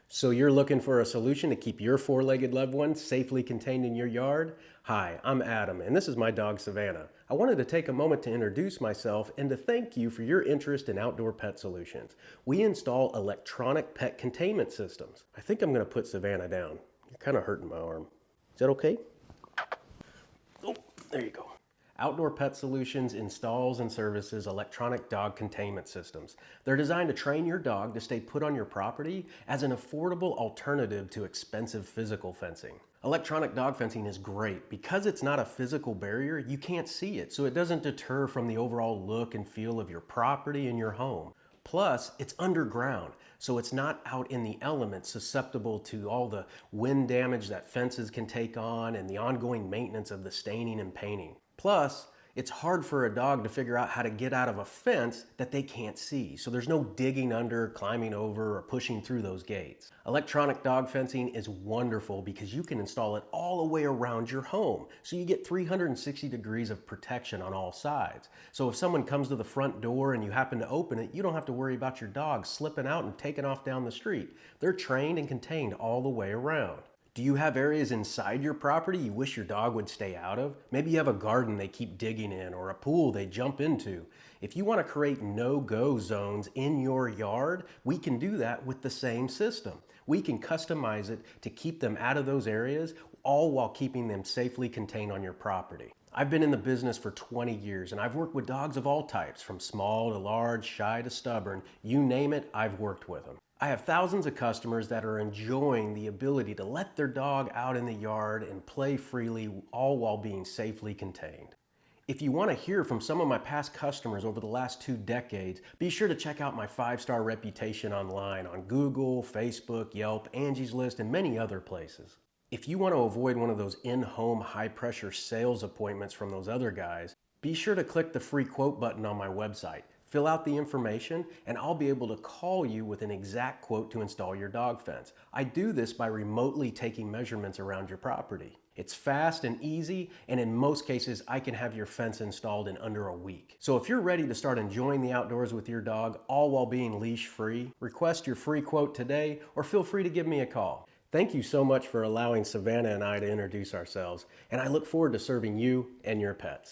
So you're looking for a solution to keep your four-legged loved one safely contained in your yard? Hi, I'm Adam, and this is my dog Savannah. I wanted to take a moment to introduce myself and to thank you for your interest in outdoor pet solutions. We install electronic pet containment systems. I think I'm going to put Savannah down. You're kind of hurting my arm. Is that okay? Oh, there you go. Outdoor Pet Solutions installs and services electronic dog containment systems. They're designed to train your dog to stay put on your property as an affordable alternative to expensive physical fencing. Electronic dog fencing is great. Because it's not a physical barrier, you can't see it, so it doesn't deter from the overall look and feel of your property and your home. Plus, it's underground, so it's not out in the elements susceptible to all the wind damage that fences can take on and the ongoing maintenance of the staining and painting. Plus, it's hard for a dog to figure out how to get out of a fence that they can't see. So there's no digging under, climbing over, or pushing through those gates. Electronic dog fencing is wonderful because you can install it all the way around your home. So you get 360 degrees of protection on all sides. So if someone comes to the front door and you happen to open it, you don't have to worry about your dog slipping out and taking off down the street. They're trained and contained all the way around. Do you have areas inside your property you wish your dog would stay out of? Maybe you have a garden they keep digging in or a pool they jump into. If you want to create no-go zones in your yard, we can do that with the same system. We can customize it to keep them out of those areas, all while keeping them safely contained on your property. I've been in the business for 20 years and I've worked with dogs of all types, from small to large, shy to stubborn. You name it, I've worked with them. I have thousands of customers that are enjoying the ability to let their dog out in the yard and play freely, all while being safely contained. If you want to hear from some of my past customers over the last 2 decades, be sure to check out my 5-star reputation online on Google, Facebook, Yelp, Angie's List, and many other places. If you want to avoid one of those in-home high-pressure sales appointments from those other guys, be sure to click the free quote button on my website. Fill out the information and I'll be able to call you with an exact quote to install your dog fence. I do this by remotely taking measurements around your property. It's fast and easy, and in most cases I can have your fence installed in under a week. So if you're ready to start enjoying the outdoors with your dog, all while being leash free, request your free quote today or feel free to give me a call. Thank you so much for allowing Savannah and I to introduce ourselves, and I look forward to serving you and your pets.